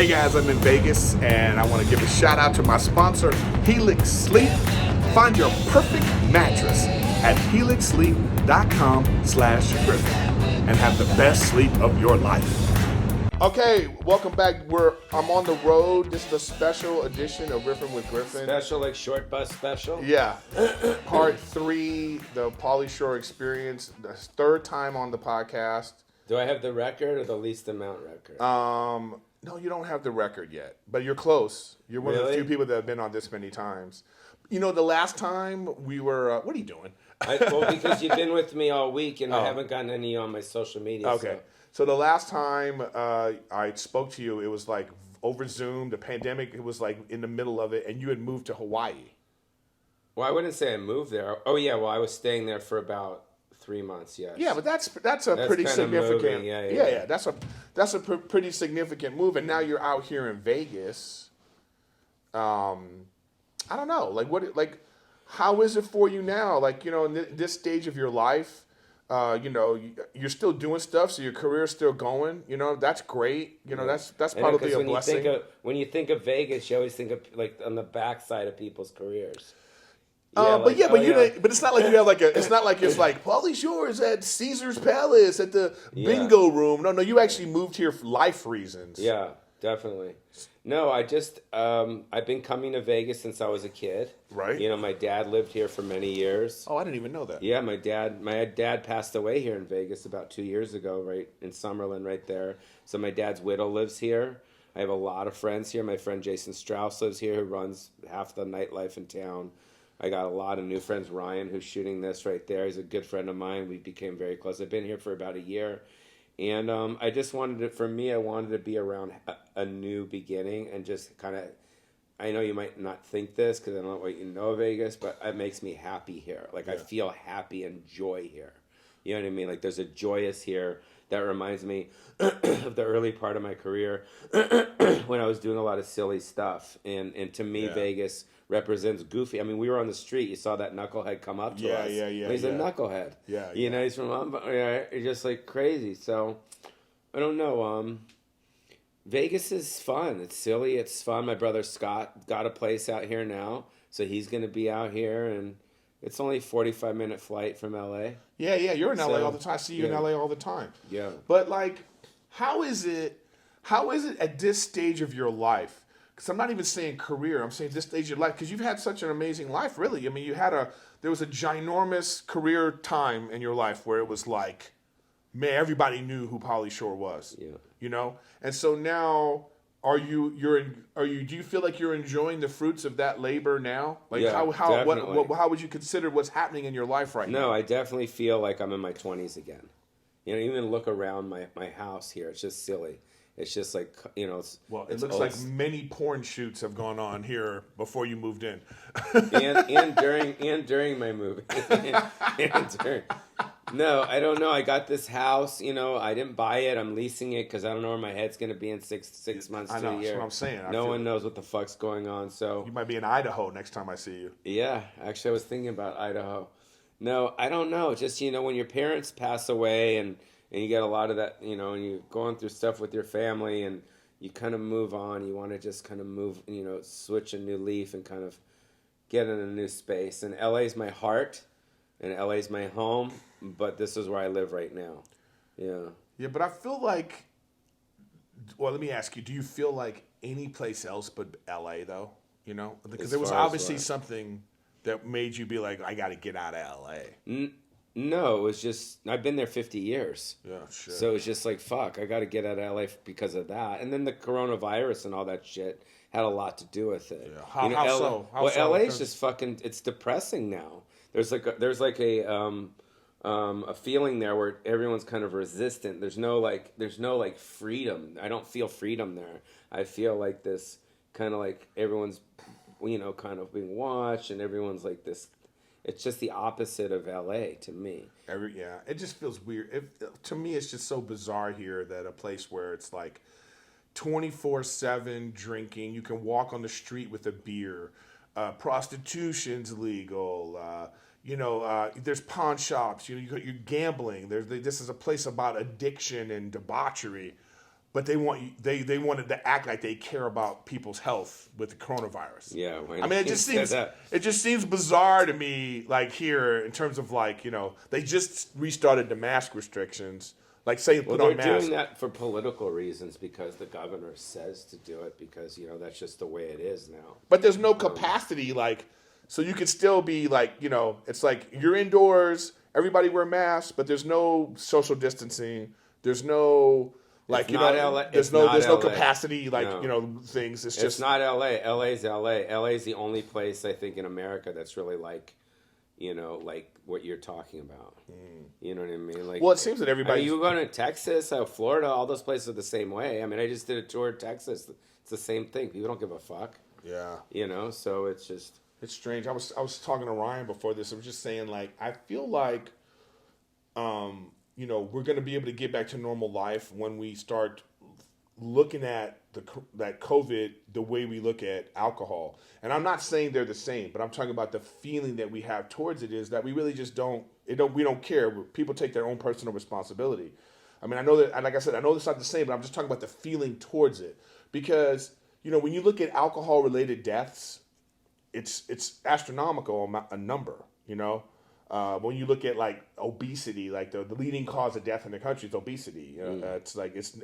Hey guys, I'm in Vegas and I want to give a shout out to my sponsor, HELIX Sleep. Find your perfect mattress at helixsleep.com/Griffin and have the best sleep of your life. Okay, welcome back. I'm on the road. This is a special edition of Riffin with Griffin. Special, like short bus special? Yeah. Part 3, the Pauly Shore experience. The third time on the podcast. Do I have the record or the least amount record? No, you don't have the record yet, but you're close. You're one of the few people that have been on this many times. You know, the last time we were, what are you doing? Well, because you've been with me all week and I haven't gotten any on my social media. Okay. So the last time I spoke to you, it was like over Zoom, the pandemic, it was like in the middle of it, and you had moved to Hawaii. Well, I wouldn't say I moved there. Oh, yeah, well, I was staying there for about 3 months, yes. Yeah, but that's a pretty significant. Moving. Yeah. That's a pretty significant move, and now you're out here in Vegas. I don't know, how is it for you now? Like, you know, in this stage of your life, you know, you're still doing stuff, so your career's still going. You know, that's great. You know, that's probably a blessing. When you think of Vegas, you always think of like on the backside of people's careers. But it's not like you have it's not like it's like Pauly Shore is at Caesar's Palace at the bingo room. No, you actually moved here for life reasons. Yeah, definitely. No, I just I've been coming to Vegas since I was a kid. Right. You know, my dad lived here for many years. Oh, I didn't even know that. Yeah, my dad passed away here in Vegas about 2 years ago, right in Summerlin, right there. So my dad's widow lives here. I have a lot of friends here. My friend Jason Strauss lives here, who runs half the nightlife in town. I got a lot of new friends. Ryan, who's shooting this right there, he's a good friend of mine. We became very close. I've been here for about a year. And I just wanted it, for me, I wanted to be around a new beginning and just kind of, I know you might not think this because I don't know what you know of Vegas, but it makes me happy here. Like, I feel happy and joy here. You know what I mean? Like, there's a joyous here that reminds me of the early part of my career when I was doing a lot of silly stuff. And to me, Vegas represents goofy. I mean, we were on the street. You saw that knucklehead come up to us. He's a knucklehead. You know, he's from, he's just like crazy. So, I don't know. Vegas is fun. It's silly. It's fun. My brother Scott got a place out here now. So he's going to be out here. And it's only a 45-minute flight from L.A. Yeah, you're in LA all the time. I see you in LA all the time. Yeah. But like, how is it at this stage of your life? Because I'm not even saying career. I'm saying this stage of your life. Because you've had such an amazing life, really. I mean, there was a ginormous career time in your life where it was like, man, everybody knew who Pauly Shore was. Yeah. You know? And so now, do you feel like you're enjoying the fruits of that labor now? Like how would you consider what's happening in your life right now? No, I definitely feel like I'm in my 20s again. You know, even look around my house here. It's just silly. It's just like, you know. It looks like many porn shoots have gone on here before you moved in. and during my movie. No, I don't know. I got this house, you know, I didn't buy it. I'm leasing it because I don't know where my head's going to be in six months to a year. That's what I'm saying. No one knows what the fuck's going on. So you might be in Idaho next time I see you. Yeah, actually I was thinking about Idaho. No, I don't know. Just, you know, when your parents pass away and you get a lot of that, you know, and you're going through stuff with your family and you kind of move on. You want to just kind of move, you know, switch a new leaf and kind of get in a new space. And LA's my heart and LA's my home. But this is where I live right now. Yeah. Yeah, but I feel like, well, let me ask you, do you feel like any place else but LA, though? You know? Because there was obviously something that made you be like, I got to get out of LA. No, it was just, I've been there 50 years. Yeah, sure. So it was just like, fuck, I got to get out of LA because of that. And then the coronavirus and all that shit had a lot to do with it. Yeah. How so? LA's just fucking, it's depressing now. There's like a feeling there where everyone's kind of resistant. There's no freedom. I don't feel freedom there. I feel like this kind of like everyone's, you know, kind of being watched and everyone's like this. It's just the opposite of LA to me. It just feels weird. To me, it's just so bizarre here that a place where it's like 24/7 drinking, you can walk on the street with a beer, prostitution's legal. There's pawn shops. You're gambling. This is a place about addiction and debauchery. but they wanted to act like they care about people's health with the coronavirus. Yeah, I mean, it just seems bizarre to me, like here in terms of like, you know, they just restarted the mask restrictions, like say put on masks. They're doing that for political reasons because the governor says to do it because, you know, that's just the way it is now. But there's no capacity, like, so you could still be like, you know, it's like you're indoors, everybody wear masks, but there's no social distancing, there's no. Like, you know, there's no capacity, like, you know, things. It's not LA. LA's LA. LA's the only place, I think, in America that's really like, you know, like what you're talking about. You know what I mean? Like, well, it seems that everybody. You going to Texas, Florida, all those places are the same way. I mean, I just did a tour of Texas. It's the same thing. People don't give a fuck. Yeah. You know, so it's just. It's strange. I was talking to Ryan before this. I was just saying, like, I feel like, you know, we're going to be able to get back to normal life when we start looking at that COVID the way we look at alcohol. And I'm not saying they're the same, but I'm talking about the feeling that we have towards it is that we really just we don't care. People take their own personal responsibility. I mean, I know that, like I said, I know it's not the same, but I'm just talking about the feeling towards it. Because, you know, when you look at alcohol-related deaths, it's astronomical a number, you know. When you look at like obesity, like the leading cause of death in the country is obesity. It's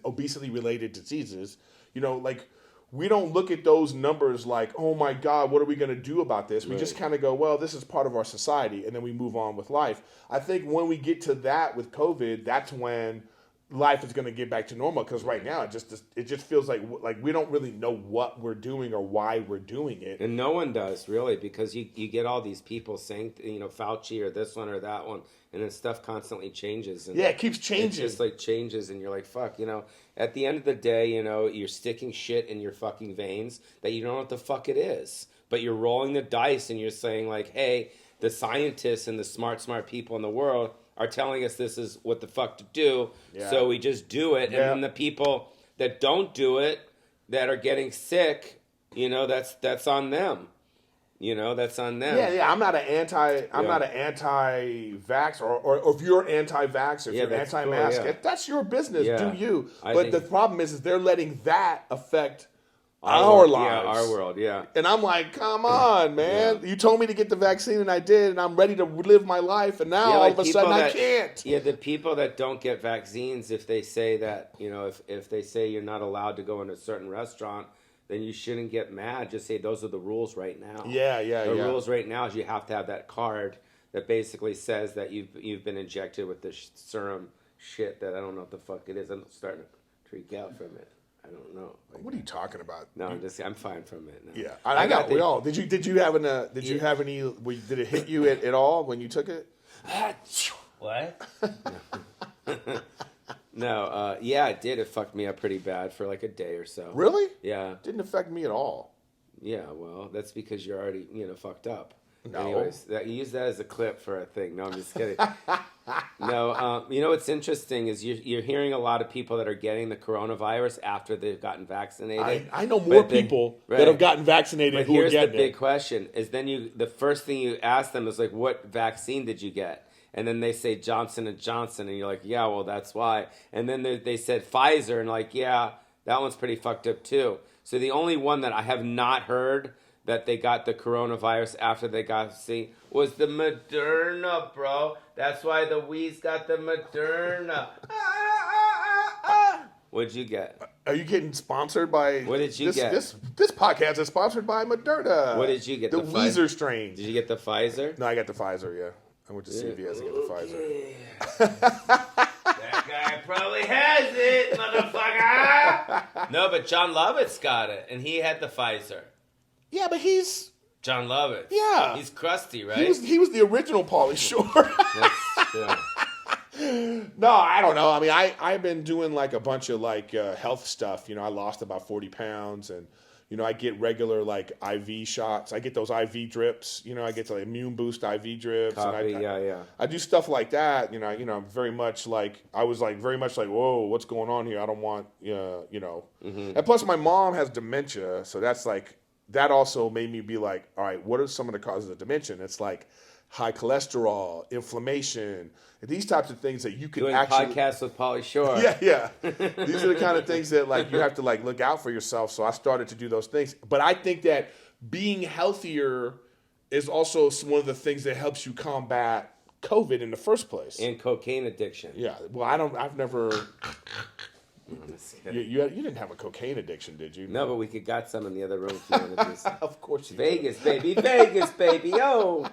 obesity related diseases. You know, like we don't look at those numbers like, oh my God, what are we going to do about this? We just kind of go, well, this is part of our society, and then we move on with life. I think when we get to that with COVID, that's when life is going to get back to normal. Because right now it just feels like we don't really know what we're doing or why we're doing it. And no one does really, because you get all these people saying, you know, Fauci or this one or that one, and then stuff constantly changes. And yeah, it keeps changing. It just like changes, and you're like, fuck, you know. At the end of the day, you know, you're sticking shit in your fucking veins that you don't know what the fuck it is, but you're rolling the dice and you're saying like, hey, the scientists and the smart people in the world are telling us this is what the fuck to do, so we just do it. And then the people that don't do it, that are getting sick, you know, that's on them. You know, that's on them. Yeah. I'm not an anti-vax, or if you're anti-vax, or if you're anti-mask, that's your business. Do you? But the problem is they're letting that affect our lives. Yeah, our world, And I'm like, come on, man. You told me to get the vaccine, and I did, and I'm ready to live my life, and now all of a sudden I can't. Yeah, the people that don't get vaccines, if they say that, you know, if they say you're not allowed to go in a certain restaurant, then you shouldn't get mad. Just say those are the rules right now. The rules right now is you have to have that card that basically says that you've been injected with this serum shit that I don't know what the fuck it is. I'm starting to freak out from it. I don't know. What are you talking about? No, I'm fine from it. No. Yeah, I got we all. Did you have any? Did it hit you at all when you took it? What? No. Yeah, it did. It fucked me up pretty bad for like a day or so. Really? Yeah. Didn't affect me at all. Yeah. Well, that's because you're already fucked up. No. Anyways, use that as a clip for a thing. No, I'm just kidding. No, you know what's interesting is you're hearing a lot of people that are getting the coronavirus after they've gotten vaccinated. I know more people that have gotten vaccinated who are getting it. Here's the big question: is then the first thing you ask them is like, what vaccine did you get? And then they say Johnson & Johnson, and you're like, yeah, well, that's why. And then they said Pfizer, and like, yeah, that one's pretty fucked up too. So the only one that I have not heard that they got the coronavirus after they got vaccine was the Moderna, bro. That's why the Wees got the Moderna. What'd you get? Are you getting sponsored by... What did you get? This podcast is sponsored by Moderna. What did you get? The Weezer strain. Did you get the Pfizer? No, I got the Pfizer, yeah. I went to CVS to get the Pfizer. That guy probably has it, motherfucker. No, but John Lovett's got it, and he had the Pfizer. Yeah, but he's... John Lovett. Yeah. He's crusty, right? He was the original Pauly Shore. No, I don't know. I mean, I've been doing like a bunch of like health stuff. You know, I lost about 40 pounds, and you know, I get regular like IV shots. I get those IV drips. You know, I get the immune boost IV drips. Copy, and I do stuff like that. You know, very much like I was like very much like, whoa, what's going on here? I don't want, you know. Mm-hmm. And plus, my mom has dementia, so that's like that also made me be like, all right, what are some of the causes of dementia? And it's like high cholesterol, inflammation, these types of things that you can Doing actually podcasts with Pauly Shore. yeah. These are the kind of things that like you have to like look out for yourself. So I started to do those things. But I think that being healthier is also one of the things that helps you combat COVID in the first place. And cocaine addiction. Yeah. Well, I've never. You didn't have a cocaine addiction, did you? No, but we got some in the other room if you wanted to. Of course you Vegas, baby. Vegas, baby. Yo.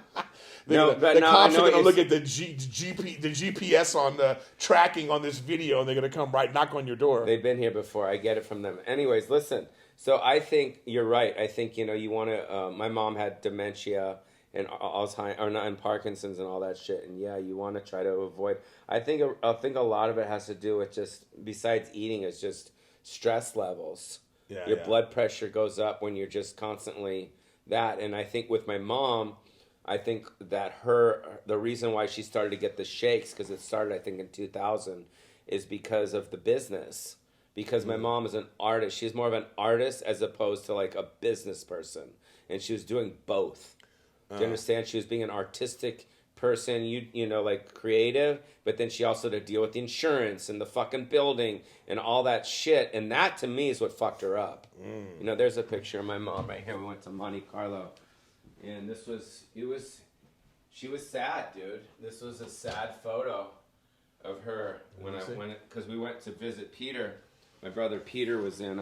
They're constantly going to look at the GPS on the tracking on this video, and they're going to come right knock on your door. They've been here before. I get it from them. Anyways, listen. So I think you're right. I think, you want to... my mom had dementia and Alzheimer's, and Parkinson's and all that shit. And yeah, you want to try to avoid... I think a lot of it has to do with just, besides eating, is just stress levels. Yeah, your blood pressure goes up when you're just constantly that. And I think with my mom... I think that the reason why she started to get the shakes, because it started, I think, in 2000, is because of the business. Because my mom is an artist. She's more of an artist as opposed to like a business person. And she was doing both. Do you understand? She was being an artistic person, like creative, but then she also had to deal with the insurance and the fucking building and all that shit. And that, to me, is what fucked her up. There's a picture of my mom right here. We went to Monte Carlo. And she was sad, dude. This was a sad photo of her because we went to visit Peter. My brother Peter was in,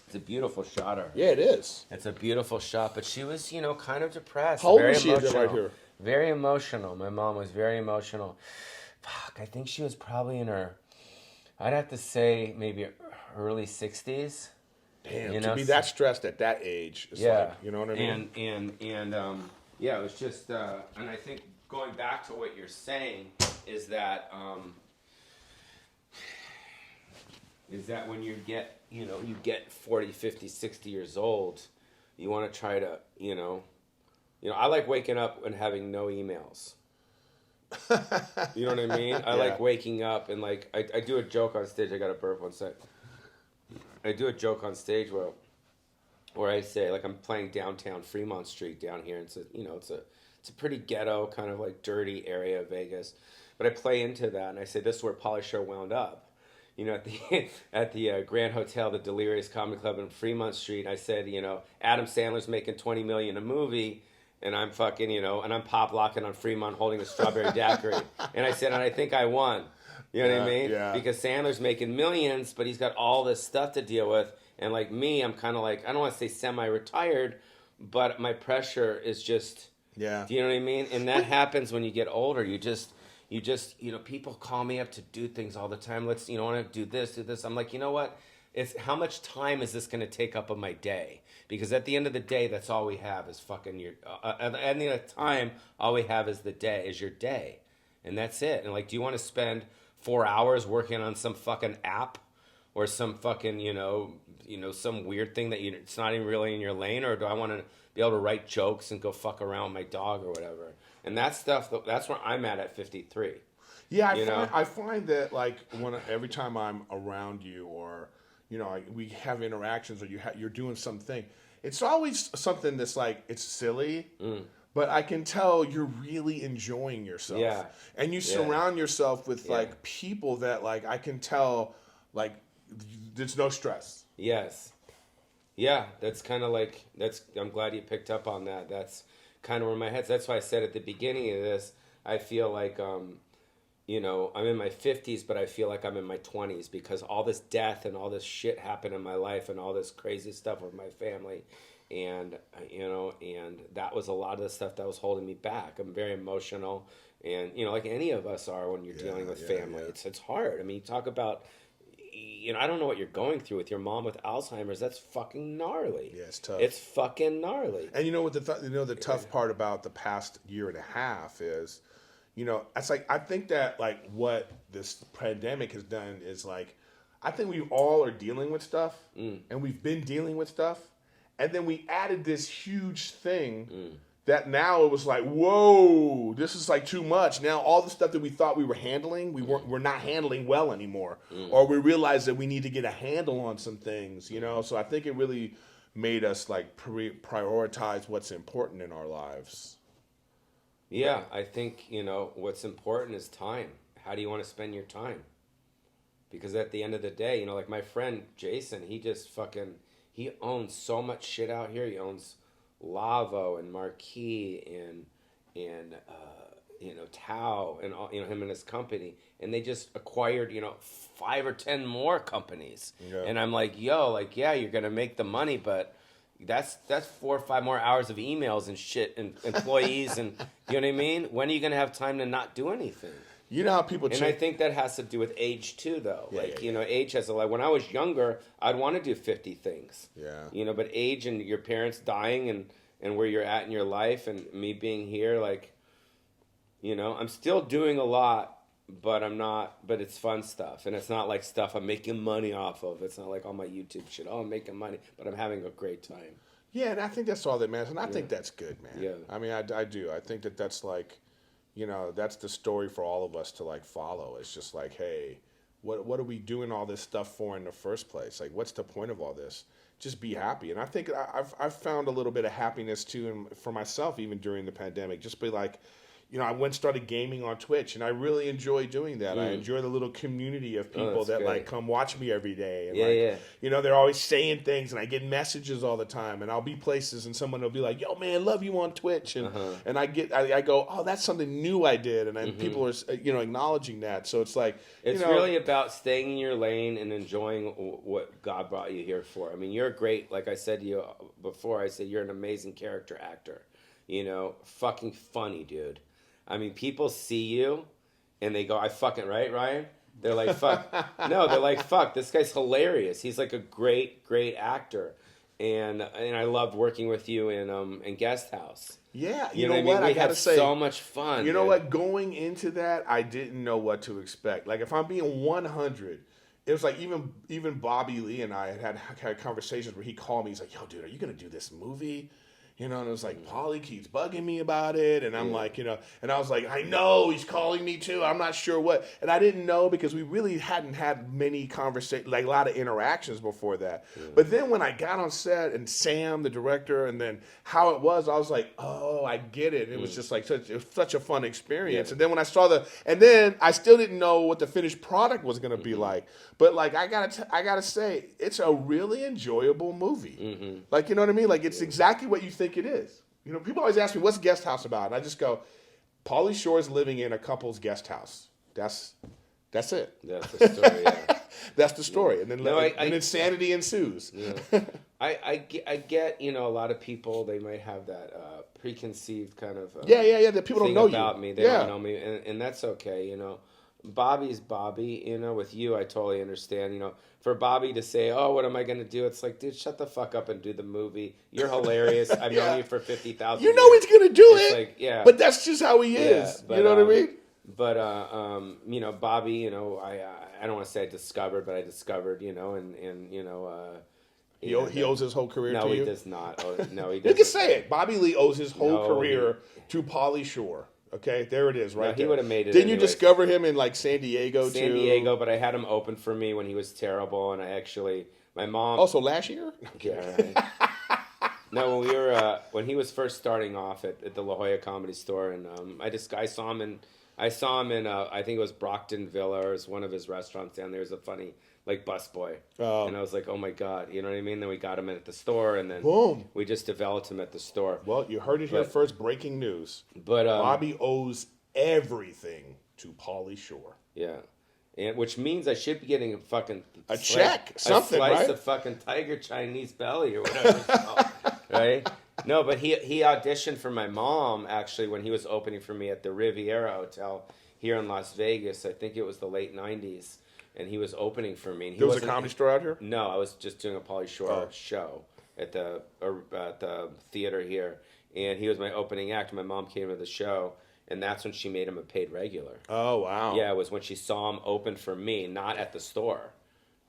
it's a beautiful shot of her. Yeah, it is. It's a beautiful shot, but she was, kind of depressed. How old very was she right here? Very emotional. My mom was very emotional. Fuck, I think she was probably in her, I'd have to say maybe early 60s. Damn, to be that stressed at that age, it's like, you know what I mean? And yeah, it was just, and I think going back to what you're saying is that when you get 40, 50, 60 years old, you want to try to, I like waking up and having no emails. You know what I mean? I like waking up and like, I do a joke on stage. I got a burp 1 sec. I do a joke on stage where I say, like, I'm playing downtown Fremont Street down here. It's a pretty ghetto, kind of like dirty area of Vegas. But I play into that and I say, this is where Pauly Shore wound up. At the Grand Hotel, the Delirious Comedy Club in Fremont Street. I said, Adam Sandler's making $20 million a movie, and I'm fucking, and I'm pop locking on Fremont holding a strawberry daiquiri. And I said, and I think I won. You know what I mean? Yeah. Because Sandler's making millions, but he's got all this stuff to deal with. And like me, I'm kind of like, I don't want to say semi-retired, but my pressure is just, do you know what I mean? And that happens when you get older. You just, people call me up to do things all the time. Let's, want to do this. I'm like, you know what? It's how much time is this going to take up of my day? Because at the end of the day, that's all we have is fucking your, at the end of the time, all we have is your day. And that's it. And like, do you want to spend 4 hours working on some fucking app or some fucking, some weird thing that it's not even really in your lane? Or do I want to be able to write jokes and go fuck around with my dog or whatever? And that stuff, that's where I'm at 53. Yeah, I find that like every time I'm around you or, we have interactions or you're doing something, it's always something that's like, it's silly. But I can tell you're really enjoying yourself. Yeah. And you surround yourself with like people that like I can tell like there's no stress. Yes. Yeah, that's kind of like I'm glad you picked up on that. That's kind of where my head's. That's why I said at the beginning of this, I feel like I'm in my 50s, but I feel like I'm in my 20s because all this death and all this shit happened in my life and all this crazy stuff with my family. And, and that was a lot of the stuff that was holding me back. I'm very emotional and, like any of us are when you're dealing with family. Yeah. It's hard. I mean, you talk about, I don't know what you're going through with your mom with Alzheimer's. That's fucking gnarly. Yeah, it's tough. It's fucking gnarly. And what the tough part about the past year and a half is, it's like, I think that like what this pandemic has done is like, I think we all are dealing with stuff and we've been dealing with stuff. And then we added this huge thing that now it was like, whoa, this is like too much. Now all the stuff that we thought we were handling, we're not handling well anymore. Or we realized that we need to get a handle on some things, So I think it really made us like prioritize what's important in our lives. Yeah, I think, what's important is time. How do you want to spend your time? Because at the end of the day, like my friend Jason, he just he owns so much shit out here. He owns Lavo and Marquee and Tao and all, him and his company. And they just acquired, 5 or 10 more companies. Yeah. And I'm like, yo, yeah, you're going to make the money, but that's 4 or 5 more hours of emails and shit and employees and you know what I mean? When are you going to have time to not do anything? You know how people And I think that has to do with age too, though. Age has a lot. When I was younger, I'd want to do 50 things. Yeah. But age and your parents dying and where you're at in your life and me being here, I'm still doing a lot, but I'm not. But it's fun stuff, and it's not like stuff I'm making money off of. It's not like all my YouTube shit. Oh, I'm making money, but I'm having a great time. Yeah, and I think that's all that matters, and I think that's good, man. Yeah. I mean, I do. I think that's like, that's the story for all of us to follow. It's just like, hey, what are we doing all this stuff for in the first place? Like, what's the point of all this? Just be happy. And I think I've found a little bit of happiness too, for myself, even during the pandemic. Just be like, I went and started gaming on Twitch, and I really enjoy doing that. I enjoy the little community of people that great. come watch me every day. And Yeah. They're always saying things, and I get messages all the time. And I'll be places, and someone will be like, "Yo, man, love you on Twitch," and I go, "Oh, that's something new I did," and then people are acknowledging that. So it's like it's really about staying in your lane and enjoying what God brought you here for. I mean, you're great. Like I said to you before, I said you're an amazing character actor. Fucking funny, dude. I mean, people see you, and they go, "I fucking right, Ryan." They're like, "Fuck." No, they're like, "Fuck, this guy's hilarious. He's like a great, great actor." And I loved working with you in Guest House. Yeah, you know what? I gotta say, so much fun. You know what? Going into that, I didn't know what to expect. Like, if I'm being 100, it was like even Bobby Lee and I had conversations where he called me. He's like, "Yo, dude, are you gonna do this movie?" And it was like, Pauly keeps bugging me about it. And I'm like, and I was like, I know he's calling me too. I'm not sure what. And I didn't know because we really hadn't had many conversations, like a lot of interactions before that. Yeah. But then when I got on set and Sam, the director, and then how it was, I was like, oh, I get it. It was just like such a fun experience. Yeah. And then when I saw and then I still didn't know what the finished product was going to be like. But like, I gotta say, it's a really enjoyable movie. Like, you know what I mean? Like, it's exactly what you think it is. People always ask me, what's Guest House about? And I just go, Pauly Shore is living in a couple's guest house. That's it. That's the story, yeah. That's the story. And then insanity ensues. Yeah. I get, a lot of people, they might have that preconceived kind of yeah, that people don't know about me. They don't know me, and that's okay, Bobby's Bobby, with you, I totally understand, for Bobby to say, oh, what am I going to do? It's like, dude, shut the fuck up and do the movie. You're hilarious. I've known you for 50,000 years. He's going to do it. Like, yeah. But that's just how he is. But, you know what I mean? But, Bobby, I don't want to say I discovered, but I discovered, he owes his whole career to you? No, he does not. No, he doesn't. You can say it. Bobby Lee owes his whole career to Pauly Shore. Okay, there it is, right there. He would have made it. Didn't you discover him in San Diego too? San Diego, but I had him open for me when he was terrible, and my mom. Also last year? Yeah, right. No, when he was first starting off at the La Jolla Comedy Store, and I saw him in I think it was Brockton Villa, or it was one of his restaurants down there. It was a funny busboy, and I was like, oh my god, you know what I mean? Then we got him in at the store, and then boom, we just developed him at the store. Well, you heard it here first. Breaking news. But Bobby owes everything to Pauly Shore. Yeah, and which means I should be getting a check, something, a slice right? of fucking tiger Chinese belly or whatever it's called, right? No, but he auditioned for my mom actually when he was opening for me at the Riviera Hotel here in Las Vegas. I think it was the late '90s. And he was opening for me. And there was a comedy store out here? No, I was just doing a Pauly Shore show at the theater here. And he was my opening act. My mom came to the show, and that's when she made him a paid regular. Oh, wow. Yeah, it was when she saw him open for me, not at the store.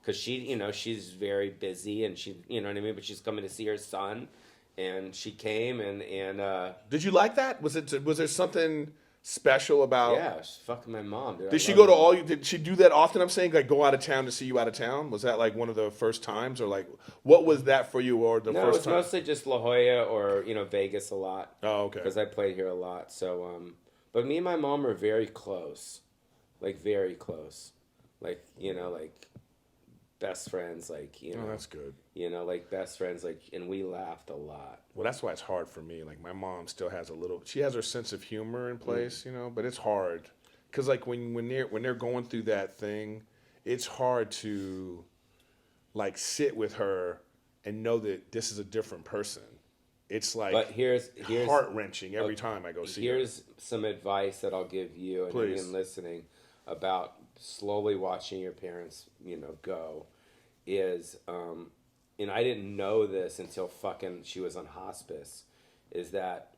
Because she's very busy, and she, you know what I mean? But she's coming to see her son, and she came, and Did you like that? Was there something special about? Yeah, she's fucking my mom, dude. Did she go to all? Did she do that often? I'm saying, like, go out of town to see you out of town. Was that like one of the first times, or like what was that for you, or the first time? No, it's mostly just La Jolla or Vegas a lot. Oh, okay. Because I played here a lot, so But me and my mom are very close. Like, very close. Like, like best friends, like, Oh, that's good. Like best friends, like, and we laughed a lot. Well, that's why it's hard for me. Like, my mom still has she has her sense of humor in place, but it's hard. Because, like, when they're going through that thing, it's hard to, like, sit with her and know that this is a different person. It's like, but here's heart-wrenching every time I go see her. Here's some advice that I'll give you and anyone listening about slowly watching your parents, go. Is, and I didn't know this until she was on hospice, is that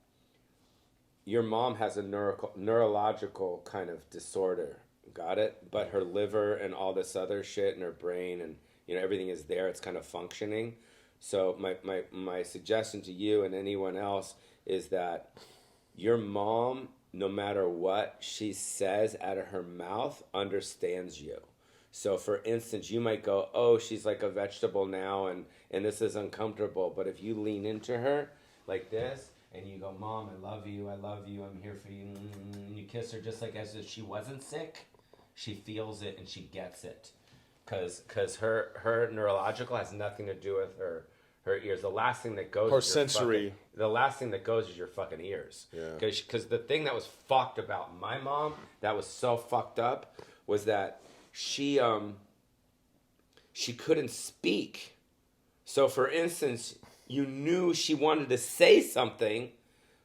your mom has a neurological kind of disorder. Got it? But her liver and all this other shit in her brain and, everything is there. It's kind of functioning. So my suggestion to you and anyone else is that your mom, no matter what she says out of her mouth, understands you. So for instance, you might go, oh, she's like a vegetable now and this is uncomfortable. But if you lean into her like this and you go, Mom, I love you, I'm here for you, and you kiss her just like as if she wasn't sick, she feels it and she gets it. Because her neurological has nothing to do with her ears. The last thing that goes her sensory. The last thing that goes is your fucking ears. Yeah. Because the thing that was fucked about my mom, that was so fucked up, was that she couldn't speak. So for instance, you knew she wanted to say something,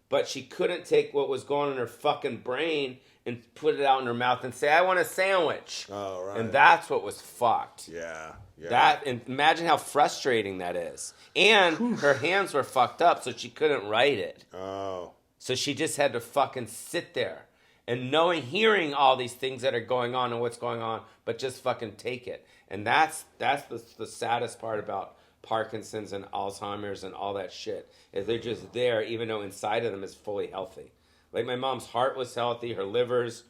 but she couldn't take what was going on in her fucking brain and put it out in her mouth and say, I want a sandwich. Oh, right. And that's what was fucked. Yeah. And imagine how frustrating that is. And her hands were fucked up, so she couldn't write it. Oh. So she just had to fucking sit there and hearing all these things that are going on and what's going on, but just fucking take it. And that's the saddest part about Parkinson's and Alzheimer's and all that shit, is they're just there even though inside of them is fully healthy. Like my mom's heart was healthy, her livers,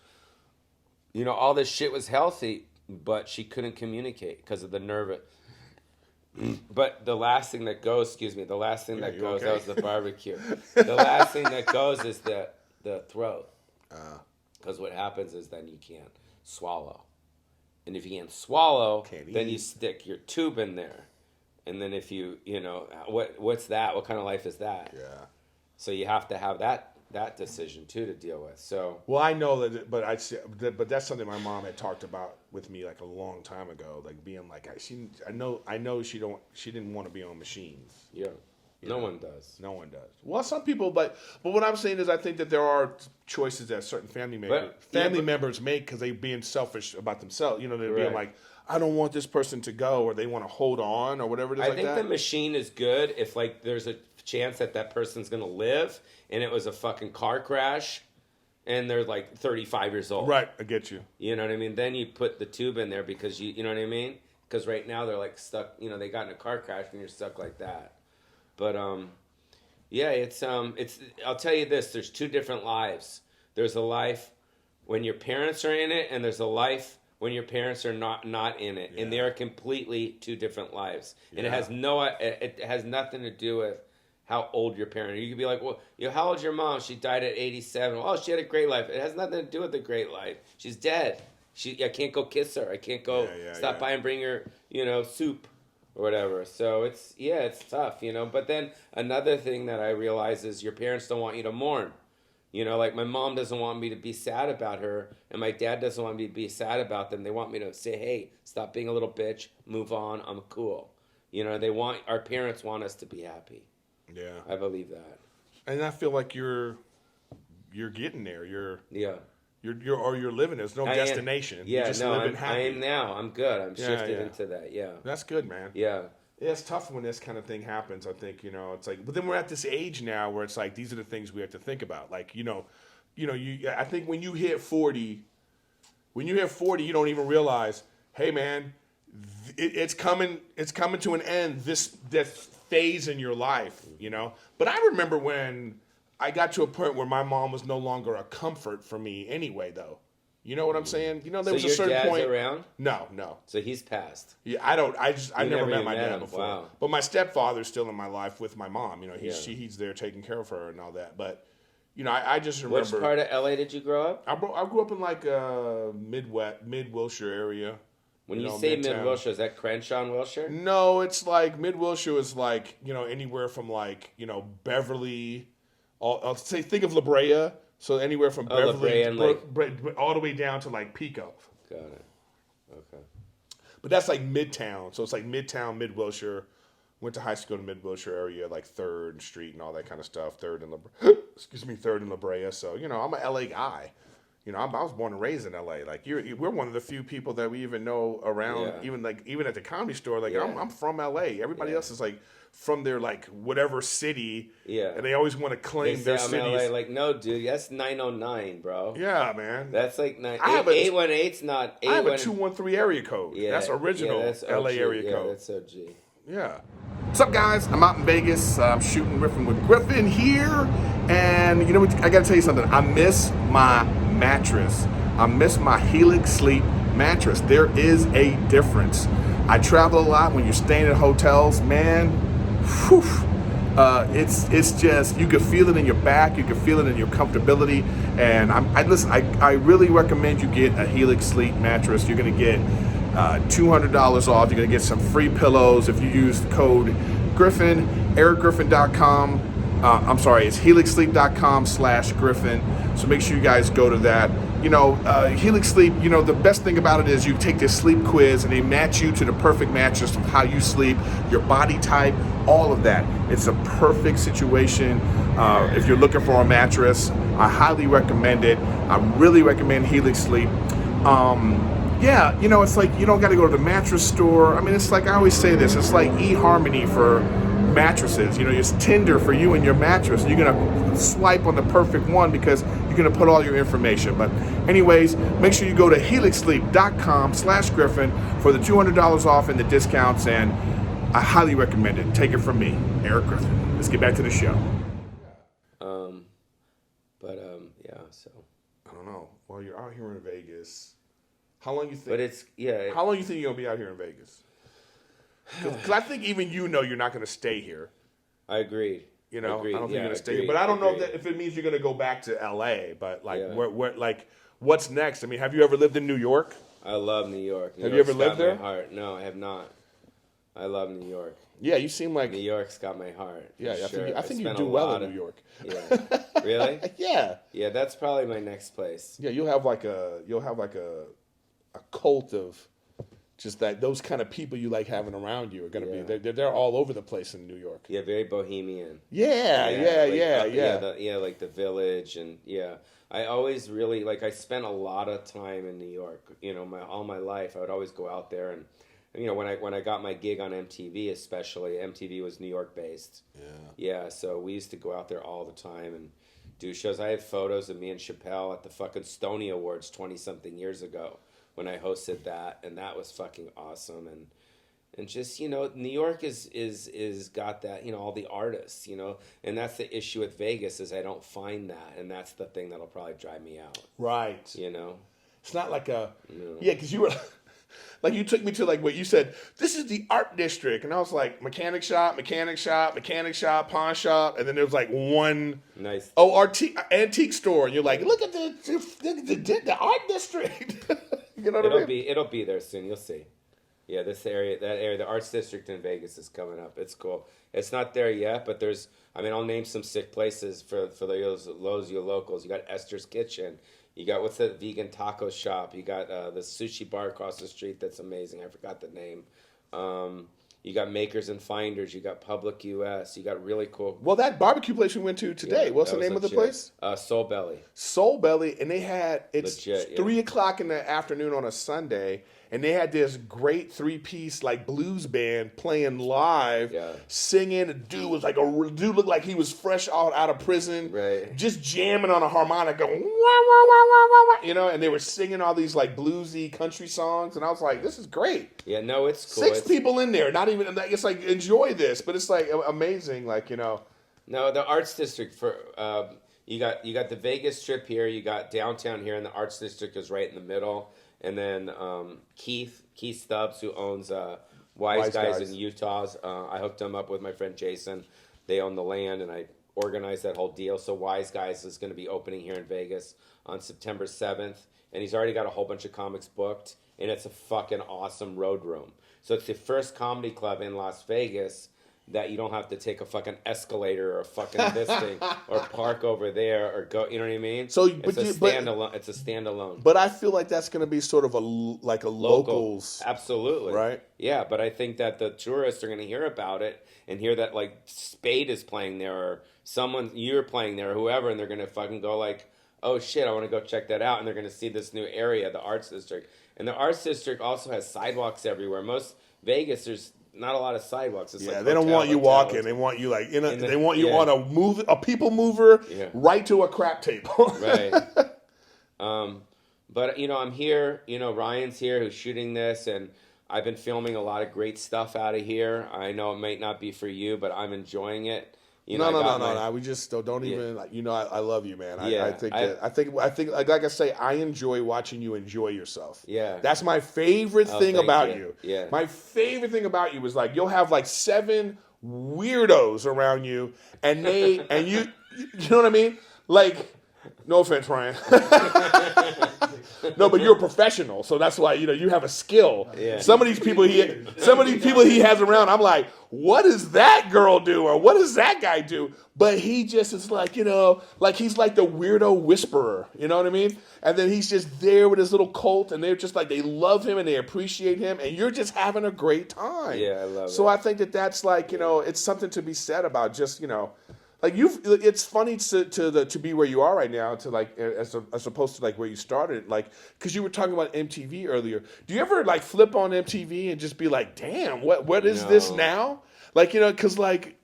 all this shit was healthy, but she couldn't communicate because of the nerve. But the last thing that goes, that goes, that was the barbecue. The last thing that goes is the throat. Because what happens is then you can't swallow. And if you can't swallow, then you stick your tube in there. And then if what's that? What kind of life is that? Yeah. So you have to have that decision too to deal with. So well, I know that, but that's something my mom had talked about with me like a long time ago, like being like I know she didn't want to be on machines. Yeah. No one does. No one does. Well, some people, but what I'm saying is I think that there are choices that certain family members make because they're being selfish about themselves. They're being like, I don't want this person to go, or they want to hold on, or whatever it is. I think the machine is good if like there's a chance that person's gonna live, and it was a fucking car crash, and they're like 35 years old. Right, I get you. You know what I mean? Then you put the tube in there because you know what I mean? Because right now they're like stuck. They got in a car crash and you're stuck like that. But yeah, it's I'll tell you this, there's two different lives. There's a life when your parents are in it, and there's a life when your parents are not in it. Yeah. And they are completely two different lives. Yeah. And it has nothing to do with how old your parent are. You could be like, well, how old's your mom? She died at 87. Oh, she had a great life. It has nothing to do with the great life. She's dead. I can't go kiss her. I can't go stop by and bring her, soup or whatever. So it's tough, But then another thing that I realize is your parents don't want you to mourn. Like my mom doesn't want me to be sad about her, and my dad doesn't want me to be sad about them. They want me to say, hey, stop being a little bitch, move on, I'm cool. Our parents want us to be happy. Yeah. I believe that. And I feel like you're getting there. You're living. There's no destination. Yeah, you're just living happy. I am now. I'm good. I'm shifted into that. Yeah. That's good, man. Yeah. Yeah, it's tough when this kind of thing happens. I think it's like, but then we're at this age now where it's like these are the things we have to think about. Like I think when you hit 40, you don't even realize, hey man, it's coming to an end. This phase in your life, But I remember when I got to a point where my mom was no longer a comfort for me anyway, though. You know what I'm saying? There was a certain point. So your dad's around? No. So he's passed. Yeah, I never met my dad before. Wow. But my stepfather's still in my life with my mom. He's there taking care of her and all that. But You know, I just remember. Which part of LA did you grow up? I grew up in like mid Wilshire area. When you say mid Wilshire, is that Crenshaw and Wilshire? No, it's like mid Wilshire is like, anywhere from like, Beverly. I'll say think of La Brea. So anywhere from Beverly all the way down to like Pico. Got it. Okay. But that's like Midtown. So it's like Midtown, Mid Wilshire. Went to high school in Mid Wilshire area, like 3rd Street and all that kind of stuff. 3rd and Third and La Brea. So I'm a LA guy. I was born and raised in LA. Like we're one of the few people that we even know around. Yeah. Even at the Comedy Store. Like I'm from LA. Everybody else is like from their like whatever city. Yeah. And they always want to claim their cities. LA. Like no, dude, that's 909, bro. Yeah, man. That's like 818's not. I have a 213 area code. Yeah. That's original LA area code. That's OG. Yeah. What's up, guys? I'm out in Vegas. I'm shooting Riffin with Griffin here. And you know what? I got to tell you something. I miss my mattress. I miss my HELIX sleep mattress. There is a difference. I travel a lot. When you're staying at hotels, man, whew, it's just, you can feel it in your back. You can feel it in your comfortability. And I really recommend you get a HELIX sleep mattress. You're going to get $200 off. You're going to get some free pillows if you use the code Griffin, ErikGriffin.com. It's helixsleep.com/Griffin. So make sure you guys go to that. HELIX Sleep, the best thing about it is you take this sleep quiz and they match you to the perfect mattress of how you sleep, your body type, all of that. It's a perfect situation if you're looking for a mattress. I highly recommend it. I really recommend HELIX Sleep. It's like you don't got to go to the mattress store. I mean, it's like I always say this. It's like eHarmony for mattresses. It's Tinder for you and your mattress. You're going to swipe on the perfect one because you're going to put all your information. But anyways, make sure you go to helixsleep.com/Griffin for the $200 off and the discounts. And I highly recommend it. Take it from me, Erik Griffin. Let's get back to the show. So. I don't know. Well, you're out here in Vegas. How long you think? But How long you think you're gonna be out here in Vegas? Because I think even you're not gonna stay here. I agreed. I don't think you're gonna stay here. But I don't know if it means you're gonna go back to LA. But what's next? I mean, have you ever lived in New York? I love New York. Have you ever lived there? My heart. No, I have not. I love New York. Yeah, you seem like New York's got my heart. Yeah, I think you do well in New York. Yeah. Really? Yeah. Yeah, that's probably my next place. Yeah, you'll have like a cult of just those kind of people you like having around you are going to be. They're all over the place in New York. Yeah, very bohemian. Yeah. Like the Village and I always really I spent a lot of time in New York. All my life I would always go out there and when I got my gig on MTV, especially MTV was New York based. Yeah, so we used to go out there all the time and do shows. I have photos of me and Chappelle at the fucking Stony Awards 20-something years ago when I hosted that, and that was fucking awesome. And just New York is got that all the artists and that's the issue with Vegas is I don't find that, and that's the thing that'll probably drive me out. Right. It's not like because you were. Like you took me to what you said, this is the art district. And I was like, mechanic shop, pawn shop. And then there was one nice antique store. And you're like, look at the art district. You know what I mean? It'll be there soon. You'll see. Yeah, that area, the arts district in Vegas is coming up. It's cool. It's not there yet, but I'll name some sick places for those you locals. You got Esther's Kitchen. You got, what's that vegan taco shop? You got the sushi bar across the street that's amazing. I forgot the name. You got Makers and Finders. You got Public US. You got really cool. Well, that barbecue place we went to today, what's the name of the place? Soul Belly. Soul Belly. And they had, it's 3 o'clock in the afternoon on a Sunday. And they had this great 3-piece blues band playing live, singing. The dude was dude looked like he was fresh out of prison, right? Just jamming on a harmonica, wah, wah, wah, wah, wah, and they were singing all these bluesy country songs, and I was like, this is great. Yeah, no, it's cool. 6 people in there, not even. It's enjoy this, but it's amazing, No, the Arts District for you got the Vegas Strip here, you got downtown here, and the Arts District is right in the middle. And then Keith Stubbs, who owns Wise Guys in Utah, I hooked him up with my friend Jason. They own the land, and I organized that whole deal. So Wise Guys is going to be opening here in Vegas on September 7th. And he's already got a whole bunch of comics booked. And it's a fucking awesome road room. So it's the first comedy club in Las Vegas that you don't have to take a fucking escalator or a fucking this thing or park over there or go. You know what I mean? So, it's a standalone. It's a standalone. But I feel like that's going to be sort of a locals. Absolutely. Right? Yeah, but I think that the tourists are going to hear about it and hear that like Spade is playing there or you're playing there or whoever, and they're going to fucking go like, oh shit, I want to go check that out, and they're going to see this new area, the Arts District. And the Arts District also has sidewalks everywhere. Most Vegas, there's not a lot of sidewalks. It's they don't want you walking. They want you like they want you on a people mover right to a crap table. Right. But I'm here. Ryan's here who's shooting this, and I've been filming a lot of great stuff out of here. I know it might not be for you, but I'm enjoying it. No. We just don't even I love you, man. I think like I say, I enjoy watching you enjoy yourself. Yeah, that's my favorite thing about you. Yeah, my favorite thing about you is like you'll have like 7 weirdos around you, and you know what I mean? Like, no offense, Ryan. No, but you're a professional, so that's why you have a skill. Yeah. Some of these people he has around, I'm like, what does that girl do, or what does that guy do? But he just is like, like he's like the weirdo whisperer. You know what I mean? And then he's just there with his little cult, and they're just like they love him and they appreciate him, and you're just having a great time. Yeah, I love it. So I think that's like it's something to be said about just like it's funny to be where you are right now, to like as opposed to like where you started, like because you were talking about MTV earlier. Do you ever like flip on MTV and just be like, damn, what is this now? Like because like,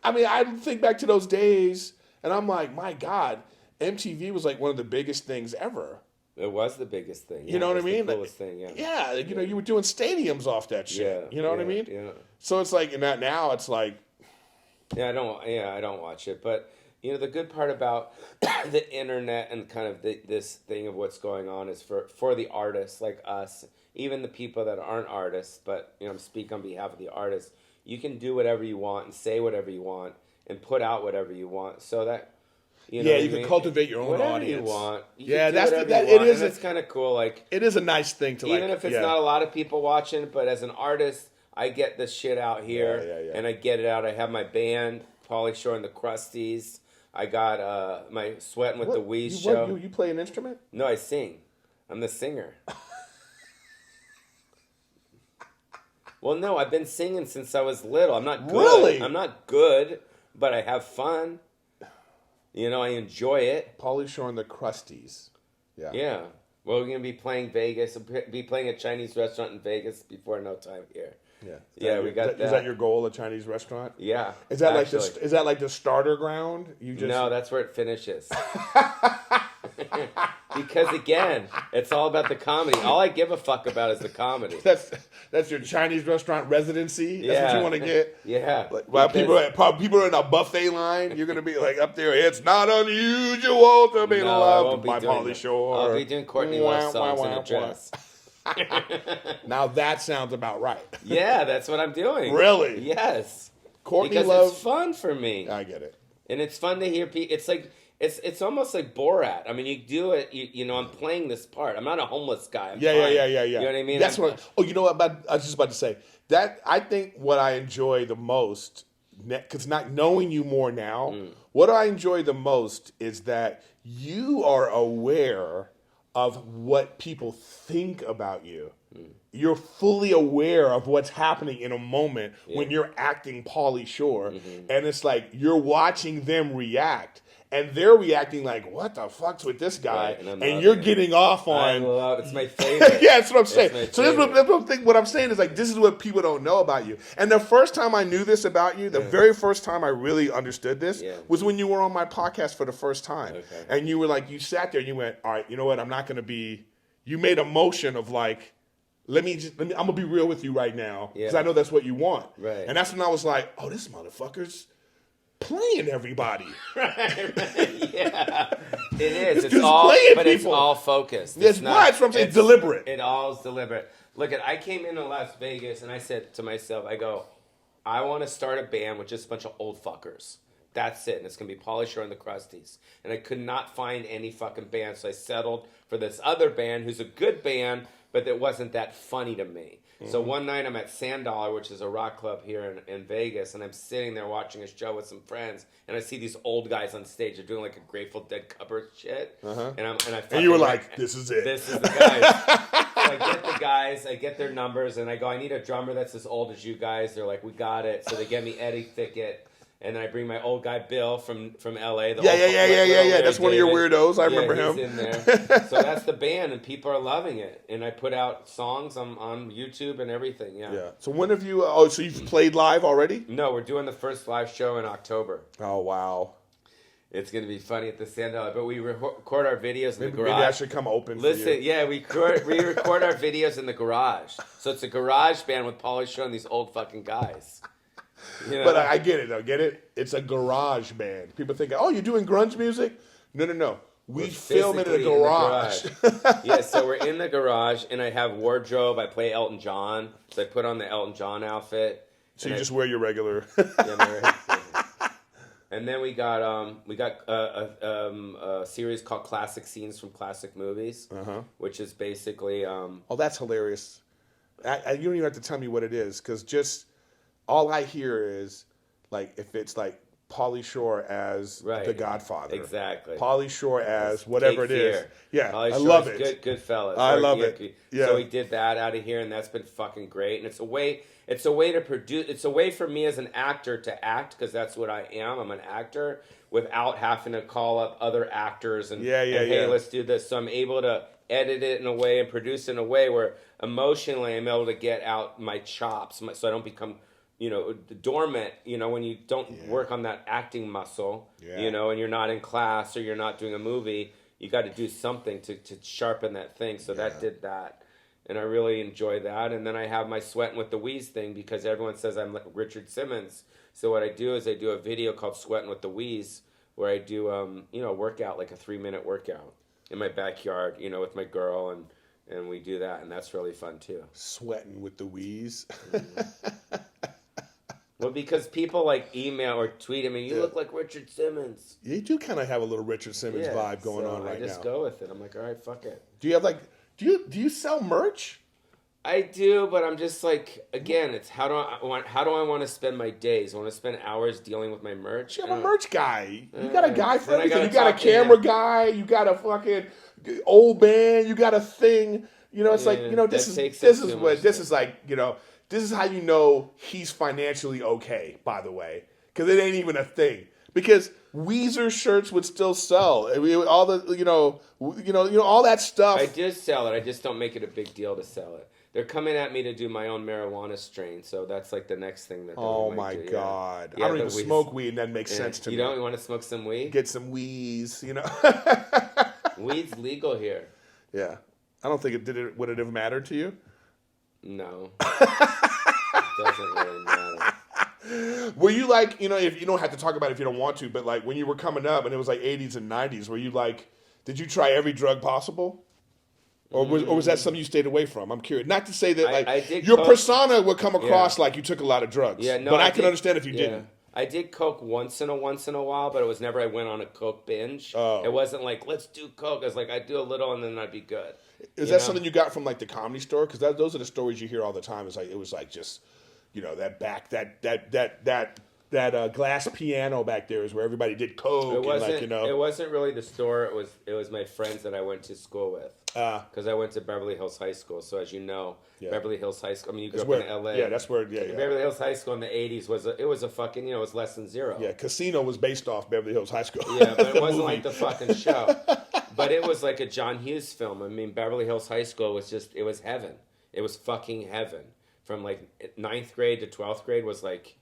I mean, I think back to those days and I'm like, my God, MTV was like one of the biggest things ever. It was the biggest thing. You know what I mean? The coolest thing. Yeah. Yeah, you were doing stadiums off that shit. Yeah, you know what I mean? Yeah. So it's like now it's like. I don't watch it, but the good part about the internet and kind of this thing of what's going on is for the artists like us, even the people that aren't artists, but speak on behalf of the artists. You can do whatever you want and say whatever you want and put out whatever you want, so that you can cultivate your own whatever audience. You want. It's kind of cool. Like it is a nice thing to even if it's not a lot of people watching, but as an artist. I get this shit out here, and I get it out. I have my band, Pauly Shore and the Crusties. I got my Sweating with the Wheeze show. You play an instrument? No, I sing. I'm the singer. Well, no, I've been singing since I was little. I'm not good. Really? I'm not good, but I have fun. I enjoy it. Pauly Shore and the Crusties. Yeah. Yeah. Well, we're going to be playing Vegas. We'll be playing a Chinese restaurant in Vegas before no time here. Yeah. We got that. Is that your goal, a Chinese restaurant? Yeah. Is that like the starter ground? No, that's where it finishes. Because again, it's all about the comedy. All I give a fuck about is the comedy. That's your Chinese restaurant residency. That's what you want to get. Yeah. Like, while people are in a buffet line, you're gonna be like up there. It's not unusual to be loved by Pauly Shore. I'll be doing Courtney Love songs in a dress. Now that sounds about right. Yeah, that's what I'm doing. Really? Yes. Courtney because Love. It's fun for me. I get it. And it's fun to hear people. It's like it's almost like Borat. I mean, you do it. I'm playing this part. I'm not a homeless guy. I'm fine. Yeah. You know what I mean? That's what. Oh, you know what? I was just about to say that. I think what I enjoy the most, because not knowing you more now, what I enjoy the most is that you are aware of what people think about you. You're fully aware of what's happening in a moment when you're acting Pauly Shore, and it's like you're watching them react, and they're reacting like, "What the fuck's with this guy?" Right, and you're getting off on. It's my favorite. Yeah, that's what I'm saying. So that's what I'm saying is like this is what people don't know about you. And the first time I knew this about you, the very first time I really understood this was when you were on my podcast for the first time, and you were like, you sat there and you went, "All right, you know what? I'm not going to be." You made a motion of like. I'm gonna be real with you right now because I know that's what you want. Right. And that's when I was like, oh, this motherfucker's playing everybody. Right. Yeah. It is. It's all focused. That's what I'm saying. It's deliberate. It all is deliberate. Look, I came into Las Vegas and I said to myself, I go, I want to start a band with just a bunch of old fuckers. that's it. And it's going to be Pauly Shore and the Crusties. And I could not find any fucking band. So I settled for this other band who's a good band, but it wasn't that funny to me. So one night I'm at Sand Dollar, which is a rock club here in Vegas, and I'm sitting there watching a show with some friends, and I see these old guys on stage. They're doing like a Grateful Dead cover shit, and you were like, "This is it. This is the guys." So I get the guys, I get their numbers, and I go, "I need a drummer that's as old as you guys." They're like, "We got it." So they get me Eddie Thickett. And then I bring my old guy Bill from LA. Yeah. That's one of your weirdos. I remember him. He's in there. So that's the band, and people are loving it. And I put out songs on YouTube and everything. Yeah. So when have you? So you've played live already? No, we're doing the first live show in October. Oh wow. It's going to be funny at the Sand Dollar, but we record our videos in the garage. Maybe I should come open for you. Yeah, we record our videos in the garage. So it's a garage band with Pauly Shore and these old fucking guys. You know? But I get it, though. Get it? It's a garage band. People think, oh, you're doing grunge music? No. We film it in a garage. Yeah, so we're in the garage, and I have wardrobe. I play Elton John, so I put on the Elton John outfit. So you just wear your regular. And then we got a series called Classic Scenes from Classic Movies, which is basically. Oh, that's hilarious! You don't even have to tell me what it is, because just all I hear is like if it's like Pauly Shore as the Godfather, exactly. Pauly Shore as whatever it is. Yeah, Pauly I love it. Good fellas. I love it. Yeah. So we did that out of here, and that's been fucking great. And it's a way to produce. It's a way for me as an actor to act, because that's what I am. I'm an actor without having to call up other actors and hey, let's do this. So I'm able to edit it in a way and produce it in a way where emotionally I'm able to get out my chops, so I don't become dormant, when you don't work on that acting muscle, and you're not in class or you're not doing a movie, you got to do something to sharpen that thing. So that did that. And I really enjoy that. And then I have my Sweating with the Wheeze thing, because everyone says I'm like Richard Simmons. So what I do is I do a video called Sweating with the Wheeze, where I do, a workout, like a 3-minute workout in my backyard, with my girl, and we do that. And that's really fun too. Sweating with the Wheeze. Well, because people like email or tweet at me, you look like Richard Simmons. You do kind of have a little Richard Simmons vibe going on right now. I just go with it. I'm like, all right, fuck it. Do you have do you sell merch? I do, but I'm just like, again, it's how do I want to spend my days? I want to spend hours dealing with my merch. You're a merch guy. You got a guy for everything. You got a camera guy. You got a fucking old band. You got a thing. It's like, this is how you know he's financially okay, by the way, because it ain't even a thing. Because Weezer shirts would still sell. I mean, all the all that stuff. I do sell it. I just don't make it a big deal to sell it. They're coming at me to do my own marijuana strain, so that's like the next thing that. Oh my God! I don't even smoke weed, and that makes sense to me. You don't want to smoke some weed? Get some wheeze, Weed's legal here. Yeah, I don't think would it have mattered to you? No. It doesn't really matter. Were you like, if you don't have to talk about it if you don't want to, but like when you were coming up and it was like 80s and 90s, were you like, did you try every drug possible? Or was that something you stayed away from? I'm curious. Not to say that your persona would come across like you took a lot of drugs. Yeah, no, but I can understand if you didn't. I did coke once in a while, but it was never I went on a coke binge. Oh. It wasn't like, let's do coke. I was like, I'd do a little and then I'd be good. Is that something you got from like the Comedy Store? Because those are the stories you hear all the time. It's like it was like just, that glass piano back there is where everybody did coke. It wasn't really the store. It was my friends that I went to school with. Because I went to Beverly Hills High School. So as you know, Beverly Hills High School. I mean, you grew up in L.A. Yeah, that's where. Beverly Hills High School in the '80s was a fucking it was less than zero. Yeah, Casino was based off Beverly Hills High School. Yeah, but it wasn't like the fucking show. But it was like a John Hughes film. I mean, Beverly Hills High School was it was heaven. It was fucking heaven. From like 9th grade to 12th grade was like,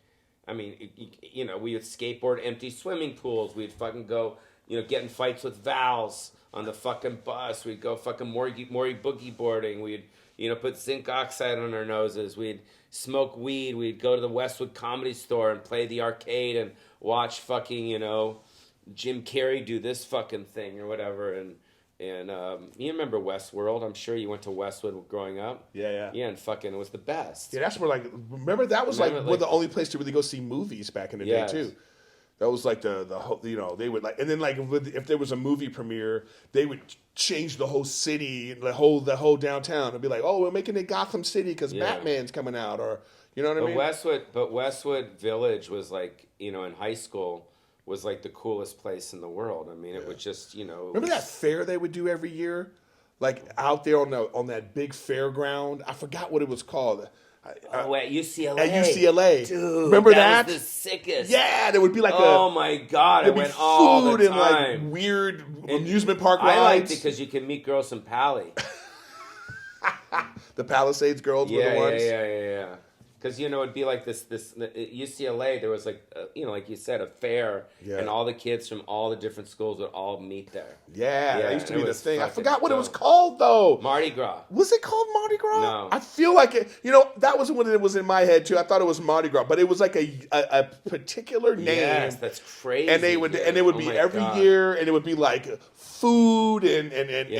I mean, we would skateboard empty swimming pools. We'd fucking go, get in fights with Vals on the fucking bus. We'd go fucking Maury boogie boarding. We'd, put zinc oxide on our noses. We'd smoke weed. We'd go to the Westwood Comedy Store and play the arcade and watch fucking, Jim Carrey do this fucking thing or whatever. And you remember Westworld? I'm sure you went to Westwood growing up. Yeah. Yeah, and fucking it was the best. Yeah, that's where remember that was one of the only place to really go see movies back in the day too. That was like the whole, you know, they would like, and then like if there was a movie premiere, they would change the whole city, the whole downtown. It'd be like, oh, we're making it Gotham City because Yeah. Batman's coming out, or you know what I mean? Westwood Village was like, you know, in high school was like the coolest place in the world. I mean, it was just, you know. Remember that fair they would do every year, like out there on that big fairground? I forgot what it was called. Oh, at UCLA. At UCLA, dude. Remember that? Was the sickest. Yeah, there would be like oh my god, I there'd be went all the food and time. like weird amusement park rides. I liked it because you can meet girls from Pauly. The Palisades girls were the ones. Yeah. Because, you know, it'd be like this at UCLA, there was like, you know, like you said, a fair, and all the kids from all the different schools would all meet there. Yeah, that used to be the thing. I fucking forgot what it was dope. called, though. Mardi Gras. Was it called Mardi Gras? No. I feel like it, you know, that was when it was in my head, too. I thought it was Mardi Gras, but it was like a particular name. Yes, that's crazy. And they would, dude. and it would be my every God. year, and it would be like food and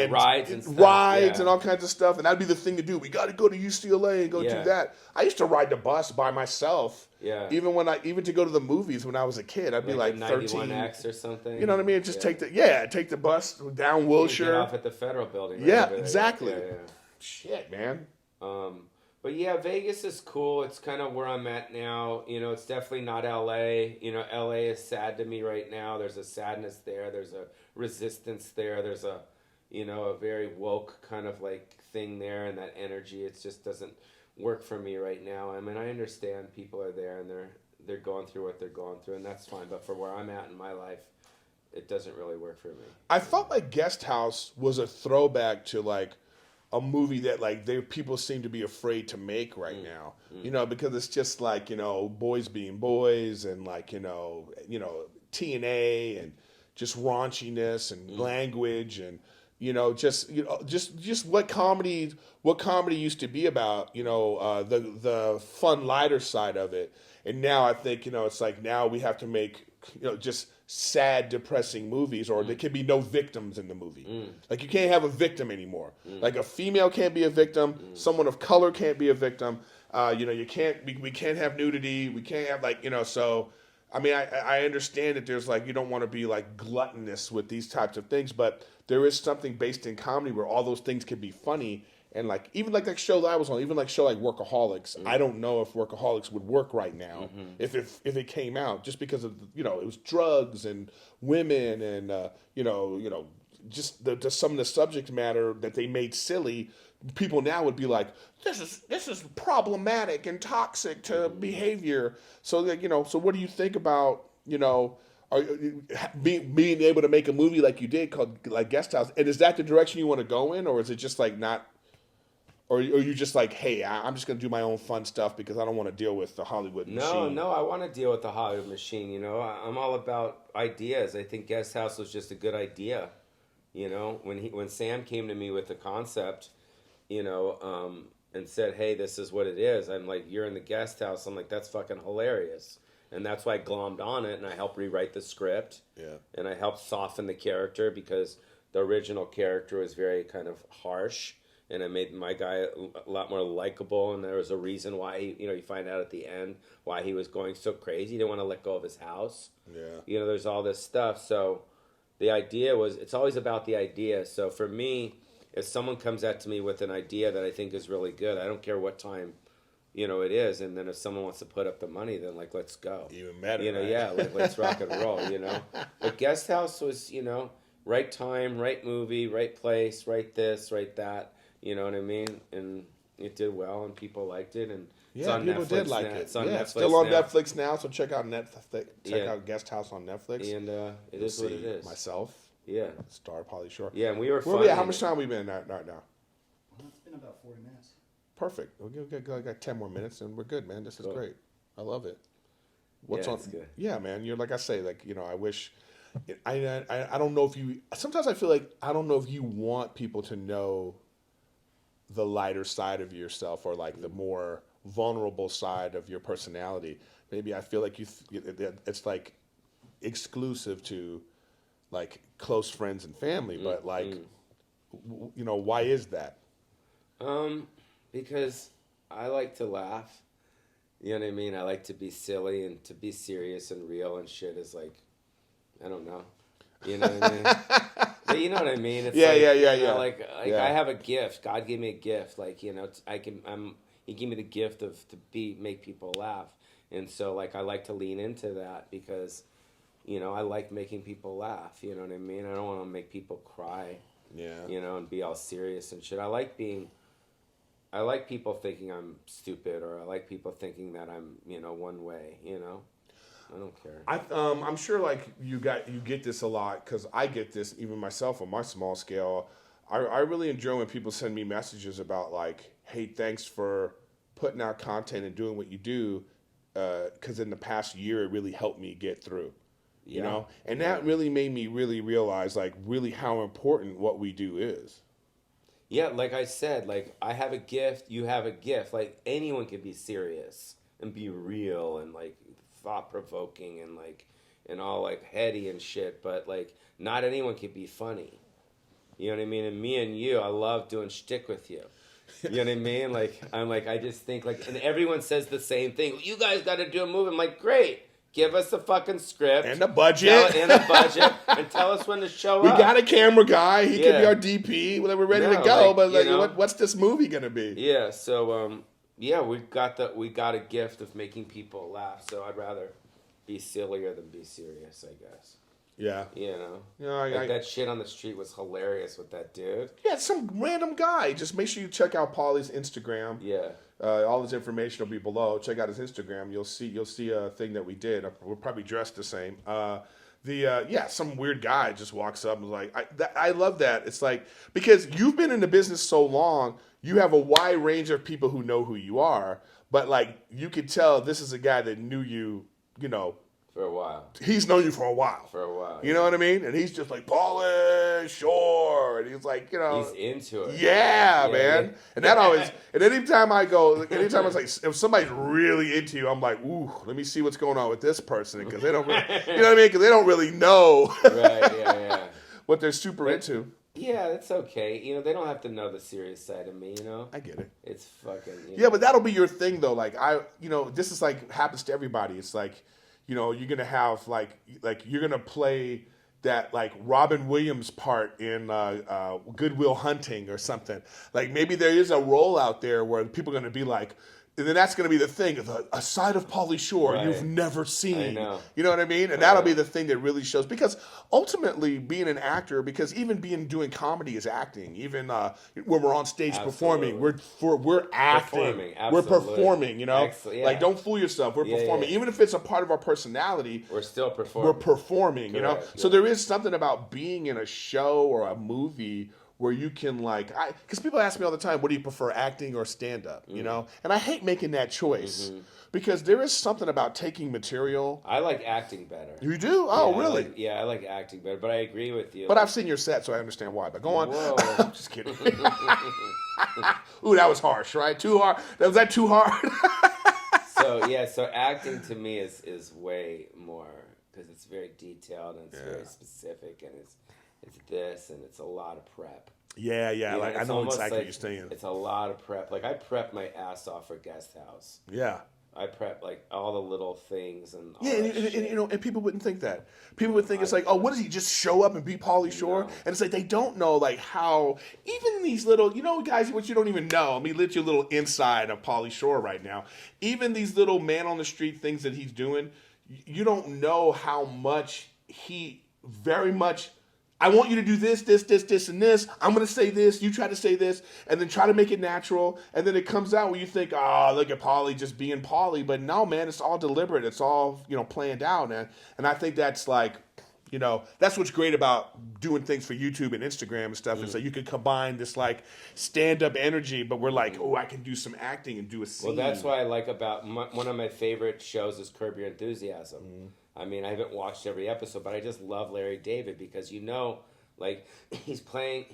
rides and stuff, rides yeah. and all kinds of stuff, and that'd be the thing to do. We got to go to UCLA and go do that. I used to ride the bus by myself. Yeah. Even to go to the movies when I was a kid, I'd be like 13. 91X or something. You know what I mean? Just take the bus down You Wilshire. get off at the Federal Building. Right Yeah, over there. exactly. Yeah. Shit, man. But yeah, Vegas is cool. It's kind of where I'm at now. You know, it's definitely not LA. You know, LA is sad to me right now. There's a sadness there. There's a resistance there. There's a, you know, a very woke kind of like thing there, and that energy. It just doesn't work for me right now. I mean, I understand people are there and they're going through what they're going through, and that's fine. But for where I'm at in my life, it doesn't really work for me. I felt like Guest House was a throwback to like a movie that like people seem to be afraid to make right now. You know, because it's just like, you know, boys being boys and like, you know, TNA and just raunchiness and language and just what comedy used to be about, the fun lighter side of it. And now I think, it's like now we have to make, just sad, depressing movies, or there can be no victims in the movie. Like you can't have a victim anymore. Like a female can't be a victim. Someone of color can't be a victim. We can't have nudity. We can't have so. I mean, I understand that there's like, you don't want to be like gluttonous with these types of things, but there is something based in comedy where all those things can be funny. And like, even like that show that I was on, even like show like Workaholics, I don't know if Workaholics would work right now if it came out, just because of, it was drugs and women and, just some of the subject matter that they made silly. People now would be like, this is problematic and toxic to behavior. So that, so what do you think about, being able to make a movie like you did called like Guest House? And is that the direction you want to go in, or is it just like not, or are you just like, hey, I'm just going to do my own fun stuff because I don't want to deal with the Hollywood machine? No, I want to deal with the Hollywood machine. I'm all about ideas. I think Guest House was just a good idea. When Sam came to me with the concept, and said, hey, this is what it is. I'm like, you're in the guest house. I'm like, that's fucking hilarious. And that's why I glommed on it, and I helped rewrite the script. Yeah. And I helped soften the character because the original character was very kind of harsh, and I made my guy a lot more likable, and there was a reason why you find out at the end why he was going so crazy. He didn't want to let go of his house. Yeah. There's all this stuff. So the idea was, it's always about the idea. So for me, if someone comes at to me with an idea that I think is really good, I don't care what time, it is. And then if someone wants to put up the money, then like, let's go. Even better, right? Yeah, like let's rock and roll, But Guest House was, right time, right movie, right place, right this, right that, you know what I mean? And it did well, and people liked it, and it's on people Netflix did like now. it. It's on Netflix Netflix on now. Netflix now, so check out Netflix. Check out Guest House on Netflix. And it is what it is. Myself. Yeah. Star Pauly Shore. Yeah, and we were Where we at? How much time have we been right now? Well, it's been about 40 minutes. Perfect. We got 10 more minutes, and we're good, man. This is great. I love it. What's on? It's good. Yeah, man. You're like I say, like I wish. I don't know if you. Sometimes I feel like I don't know if you want people to know the lighter side of yourself, or like the more vulnerable side of your personality. Maybe I feel like it's like exclusive to like close friends and family, but like, why is that? Because I like to laugh, You know what I mean? I like to be silly, and to be serious and real and shit is like, I don't know. You know what I mean? But you know what I mean? It's Yeah, like, yeah, yeah, you know, yeah. like Yeah. I have a gift. God gave me a gift. Like, you know, He gave me the gift of make people laugh. And so like I like to lean into that because, you know, I like making people laugh. You know what I mean? I don't want to make people cry. Yeah. You know, and be all serious and shit. I like people thinking I'm stupid, or I like people thinking that I'm, you know, one way, you know? I don't care. I'm sure like you get this a lot, because I get this even myself on my small scale. I really enjoy when people send me messages about like, hey, thanks for putting out content and doing what you do, because in the past year it really helped me get through. You Yeah. know, and that really made me really realize like really how important what we do is. Yeah, like I said, like I have a gift, you have a gift. Like anyone can be serious and be real and like thought provoking and like and all like heady and shit, but like not anyone can be funny. You know what I mean? And me and you, I love doing shtick with you. You know what I mean? Like I just think like, and everyone says the same thing. You guys got to do a movie. I'm like, great. Give us a fucking script And a budget. and a budget, and tell us when to show We up. got a camera guy. He can be Yeah. our DP. Well, we're ready No, to go. like, But you like, know. what's this movie gonna be? Yeah, so yeah, we got a gift of making people laugh. So I'd rather be sillier than be serious, I guess. Yeah. You know, Yeah, like that shit on the street was hilarious with that dude. Yeah, some random guy. Just make sure you check out Pauly's Instagram. Yeah, All his information will be below. Check out his Instagram. You'll see a thing that we did. We're probably dressed the same. Some weird guy just walks up and was like, I love that. It's like, because you've been in the business so long, you have a wide range of people who know who you are, but like you could tell this is a guy that knew you, you know, for a while. he's known you for a while. You know what I mean? And he's just like, Pauly Shore. And he's like, you know. He's into it. Yeah, man. Yeah. And that always, and anytime I was like, if somebody's really into you, I'm like, ooh, let me see what's going on with this person. Because they don't really, you know what I mean? Because they don't really know Right, yeah. what they're super into. Yeah, it's okay. You know, they don't have to know the serious side of me, you know? I get it. It's fucking, Yeah, but that'll be your thing, though. Like, this is like, happens to everybody. It's like, you know, you're going to have, like you're going to play that, like, Robin Williams part in Good Will Hunting or something. Like, maybe there is a role out there where people are going to be like, and then that's going to be the thing, a side of Pauly Shore Right. you've never seen. I know. You know what I mean? And that'll be the thing that really shows. Because ultimately, being an actor, because even doing comedy is acting. Even when we're on stage performing, we're acting. Performing, we're absolutely. performing, you know? Yeah. Like, don't fool yourself. We're performing. Yeah. Even if it's a part of our personality, We're still performing. we're performing, you know? Correct, So yeah. there is something about being in a show or a movie where you can, like, because people ask me all the time, what do you prefer, acting or stand-up, you know? And I hate making that choice because there is something about taking material. I like acting better. You do? Oh, Yeah, really? I like acting better, but I agree with you. But I've seen your set, so I understand why. But go on. Whoa. I'm just kidding. Ooh, that was harsh, right? Too hard. Was that too hard? So acting to me is way more, because it's very detailed and it's very specific, and it's this, and it's a lot of prep. Yeah. You know, Like, I it's know almost exactly like what you're saying. It's a lot of prep. Like, I prep my ass off for Guest House. Yeah. I prep like all the little things and all Yeah, that and shit. you know, and people wouldn't think that. People would think it's like, oh, what does he just show up and be Pauly Shore? No. And it's like they don't know like how even these little, you know, guys, what you don't even know. Let me let you a little inside of Pauly Shore right now. Even these little man on the street things that he's doing, you don't know how much he very much. I want you to do this, and this. I'm going to say this. You try to say this, and then try to make it natural. And then it comes out where you think, oh, look at Pauly just being Pauly. But no, man, it's all deliberate. It's all, you know, planned out. And I think that's like, you know, that's what's great about doing things for YouTube and Instagram and stuff. Is that you can combine this like stand-up energy, but we're like, oh, I can do some acting and do a scene. Well, that's what I like about one of my favorite shows is Curb Your Enthusiasm. I mean, I haven't watched every episode, but I just love Larry David because, you know, like he's playing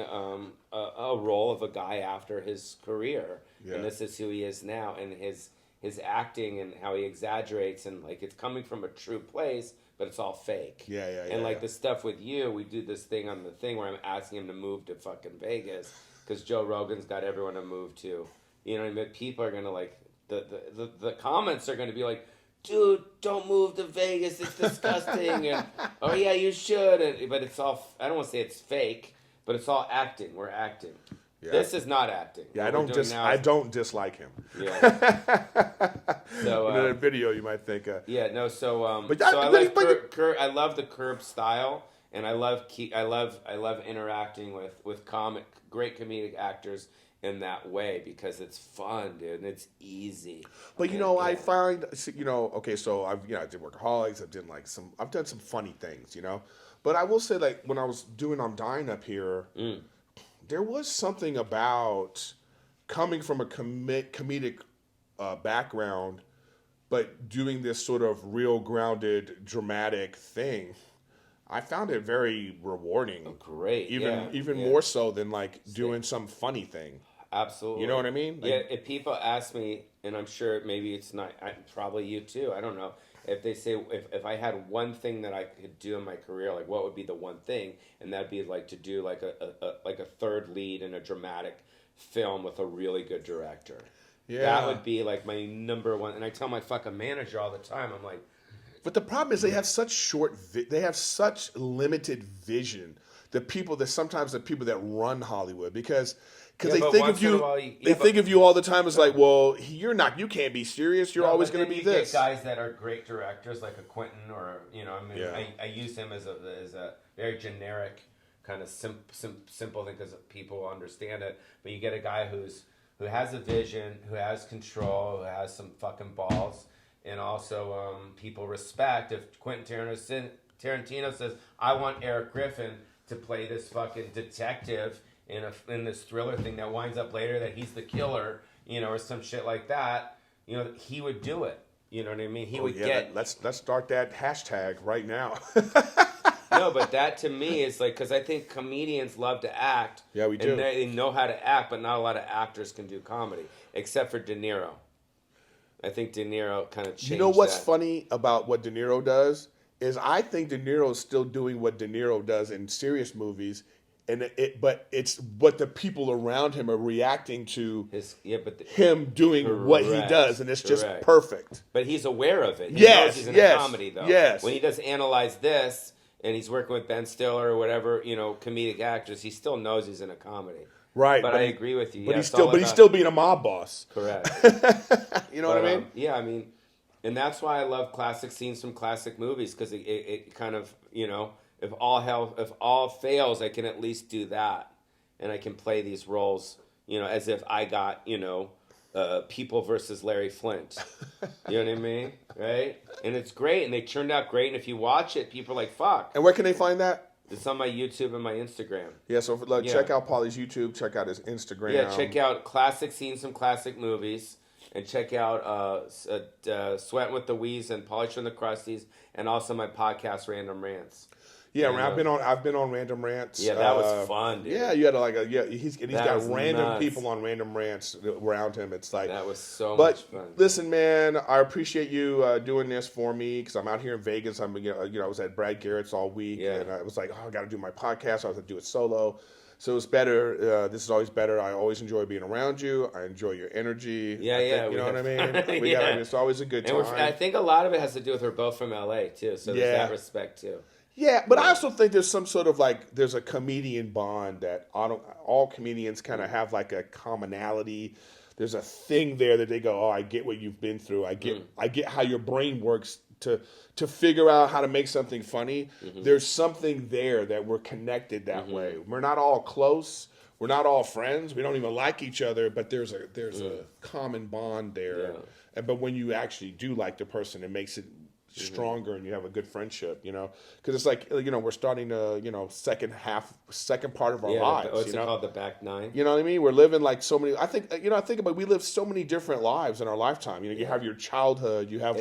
a role of a guy after his career, and this is who he is now, and his acting and how he exaggerates, and like it's coming from a true place, but it's all fake. And like the stuff with you, we do this thing on the thing where I'm asking him to move to fucking Vegas because Joe Rogan's got everyone to move to. You know what I mean? People are gonna like the comments are going to be like, dude, don't move to Vegas, it's disgusting, and oh yeah, you should, but it's all, I don't want to say it's fake, but it's all acting. We're acting. Yeah. This is not acting. Yeah, I don't dislike him. Yeah. So in a video, you might think. Yeah, no. So I love the Curb style, and I love interacting with great comedic actors in that way because it's fun, dude, and it's easy. But I find okay, so I did Workaholics. I've done some funny things, But I will say, like, when I was doing I'm Dying Up Here. There was something about coming from a comedic background, but doing this sort of real grounded, dramatic thing. I found it very rewarding. Oh, great. Even more so than like doing some funny thing. Absolutely. You know what I mean? Like, yeah, if people ask me, and I'm sure maybe it's not, probably you too, I don't know. If they say, if I had one thing that I could do in my career, like what would be the one thing? And that'd be like to do like a third lead in a dramatic film with a really good director. Yeah. That would be like my number one. And I tell my fucking manager all the time, I'm like. But the problem is they have such they have such limited vision. Sometimes the people that run Hollywood because they think of you. They think of you all the time as like, well, you can't be serious. You're always going to be this. Get guys that are great directors, like a Quentin, or I use him as a very generic kind of simple thing because people understand it. But you get a guy who has a vision, who has control, who has some fucking balls, and also people respect. If Quentin Tarantino says, "I want Erik Griffin to play this fucking detective." In this thriller thing that winds up later that he's the killer, or some shit like that, he would do it. You know what I mean? He would get. Let's start that hashtag right now. No, but that to me is like, because I think comedians love to act. Yeah, we do. And they know how to act, but not a lot of actors can do comedy, except for De Niro. I think De Niro kind of changed. You know what's funny about what De Niro does is I think De Niro is still doing what De Niro does in serious movies. But it's what the people around him are reacting to him doing what he does, and it's just perfect. But he's aware of it. He knows he's in a comedy, though. Yes. When he does Analyze This, and he's working with Ben Stiller or whatever, comedic actors, he still knows he's in a comedy. Right. But I agree with you. But he's still being a mob boss. Correct. You know what I mean? Yeah, I mean, and that's why I love classic scenes from classic movies, because it kind of, if all fails, I can at least do that, and I can play these roles, as if I got, People versus Larry Flint. You know what I mean, right? And it's great, and they turned out great. And if you watch it, people are like, "Fuck." And where can they find that? It's on my YouTube and my Instagram. Yeah, so check out Pauly's YouTube. Check out his Instagram. Yeah, check out classic scenes from classic movies. And check out Sweatin' with the Wees and Pauly Shore and the Crusties, and also my podcast, Random Rants. Yeah, I've been on Random Rants. Yeah, that was fun, dude. Yeah, you had he's got random nuts. People on Random Rants around him. It's like that was so much fun. But listen, man, I appreciate you doing this for me because I'm out here in Vegas. I was at Brad Garrett's all week, and I was like, I got to do my podcast. I was going to do it solo. So it's better. This is always better. I always enjoy being around you. I enjoy your energy. You know what I mean? It's always a good time. I think a lot of it has to do with we're both from LA too, so there's that respect too. Yeah, but I also think there's some sort of there's a comedian bond that all comedians kind of have like a commonality. There's a thing there that they go, oh, I get what you've been through. I get how your brain works to figure out how to make something funny. Mm-hmm. There's something there that we're connected that way. We're not all close. We're not all friends. We don't even like each other, but there's a common bond there. Yeah. But when you actually do like the person, it makes it stronger, and you have a good friendship, because it's like, we're starting to, second part of our lives. What's it called, the back nine? You know what I mean? We're living like so many. I think we live so many different lives in our lifetime. You have your childhood, you have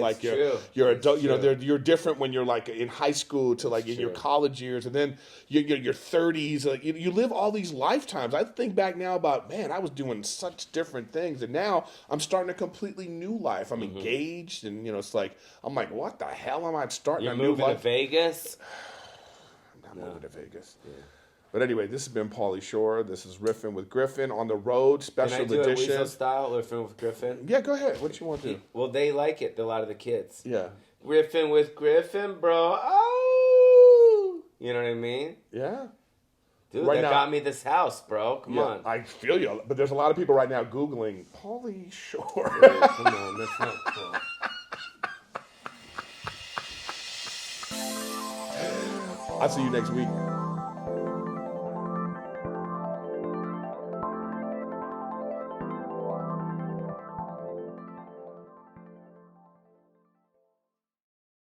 your adult. You're different when you're like in high school to like in your college years, and then your 30s. Like you live all these lifetimes. I think back now about, man, I was doing such different things, and now I'm starting a completely new life. I'm engaged, and it's like I'm like, what the hell am I starting? You're moving to Vegas? I'm not moving to Vegas. Yeah. But anyway, this has been Pauly Shore. This is Riffin with Griffin on the road, Can special I do edition. a Weasel style, Riffin with Griffin? Yeah, go ahead. What you want to do? Well, they like it, a lot of the kids. Yeah. Riffin with Griffin, bro. Oh! You know what I mean? Yeah. Dude, Right that now- got me this house, bro. Come on. I feel you. But there's a lot of people right now Googling Pauly Shore. Dude, come on, that's not cool. I'll see you next week.